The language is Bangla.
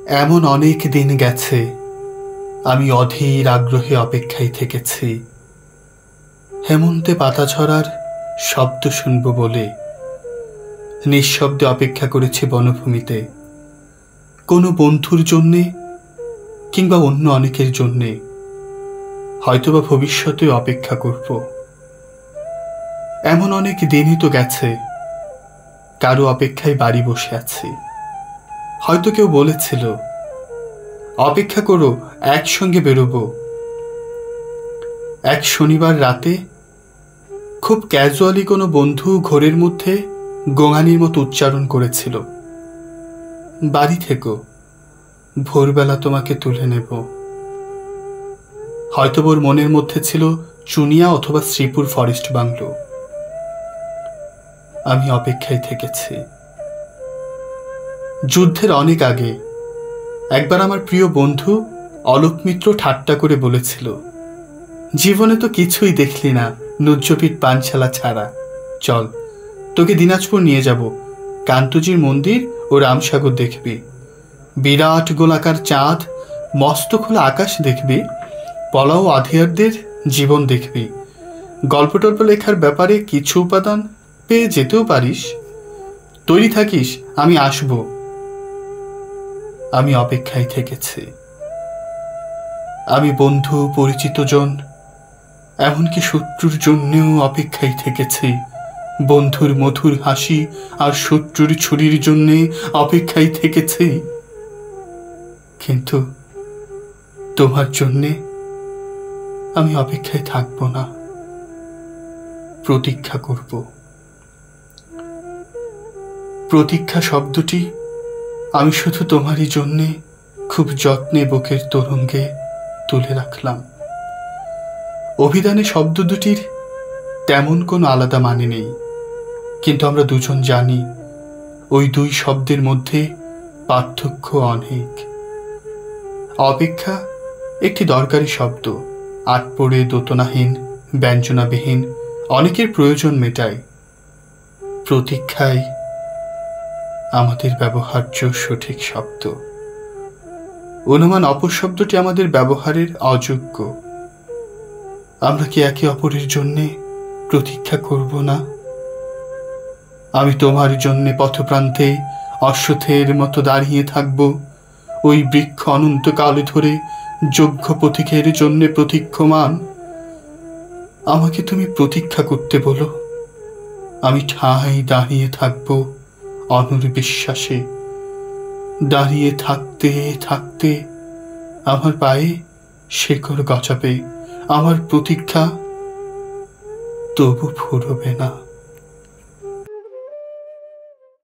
এমন অনেক দিন গেছে আমি অধীর আগ্রহে অপেক্ষায় থেকেছি হেমন্তে পাতা ঝরার শব্দ শুনব বলে। নিঃশব্দে অপেক্ষা করেছি বনভূমিতে, কোনো বন্ধুর জন্যে কিংবা অন্য অনেকের জন্যে, হয়তোবা ভবিষ্যতে অপেক্ষা করব। এমন অনেক দিনই তো গেছে কারো অপেক্ষায় বাড়ি বসে আছি। হয়তো কেউ বলেছিল অপেক্ষা করো, একসঙ্গে বেরোবো। এক শনিবার রাতে খুব ক্যাজুয়ালি কোনো বন্ধু ঘোরের মধ্যে গোঙানির মতো উচ্চারণ করেছিল, বাড়ি থেকো, ভোরবেলা তোমাকে তুলে নেব। হয়তো ওর মনের মধ্যে ছিল চুনিয়া অথবা শ্রীপুর ফরেস্ট বাংলো। আমি অপেক্ষায় থেকেছি। যুদ্ধের অনেক আগে একবার আমার প্রিয় বন্ধু অলোক মিত্র ঠাট্টা করে বলেছিল, জীবনে তো কিছুই দেখলি না নুজ্জপিঠ পানশালা ছাড়া, চল তোকে দিনাজপুর নিয়ে যাব, কান্তজির মন্দির ও রামসাগর দেখবি, বিরাট গোলাকার চাঁদ, মস্ত খোলা আকাশ দেখবি, পলাও আধিয়ারদের জীবন দেখবি, গল্প টল্প লেখার ব্যাপারে কিছু উপাদান পেয়ে যেতেও পারিস, তৈরি থাকিস, আমি আসব। আমি অপেক্ষায় থেকেছি। আমি বন্ধু, পরিচিত জন, এমনকি শত্রুর জন্যেও অপেক্ষায় থেকেছি। বন্ধুর মধুর হাসি আর শত্রুর ছুরির জন্যে অপেক্ষায় থেকেছি। কিন্তু তোমার জন্যে আমি অপেক্ষায় থাকব না, প্রতীক্ষা করব। প্রতীক্ষা শব্দটি আমি শুধু তোমারই জন্যে খুব যত্নে বুকের তরঙ্গে তুলে রাখলাম। অভিধানে শব্দ দুটির তেমন কোনো আলাদা মানে নেই, কিন্তু আমরা দুজন জানি ওই দুই শব্দের মধ্যে পার্থক্য অনেক। অপেক্ষা একটি দরকারি শব্দ, আটপড়ে, দোতনাহীন, ব্যঞ্জনাবিহীন, অনেকের প্রয়োজন মেটায়। প্রতীক্ষায় আমাদের ব্যবহার্য সঠিক শব্দ। অনুমান অপশব্দটি আমাদের ব্যবহারের অযোগ্য। আমরা কি একে অপরের জন্যে প্রতীক্ষা করব না? আমি তোমার জন্যে পথপ্রান্তে অশ্বথের মতো দাঁড়িয়ে থাকব, ওই বৃক্ষ অনন্তকাল ধরে যোগ্য পথিকের জন্যে প্রতীক্ষমান। আমাকে তুমি প্রতীক্ষা করতে বলো, আমি ঠায় দাঁড়িয়ে থাকব অনর বিশ্বাসে। দাঁড়িয়ে থাকতে থাকতে আমার পায়ে শেকড় গজাবে, আমার প্রতীক্ষা তবু ফুরবে না।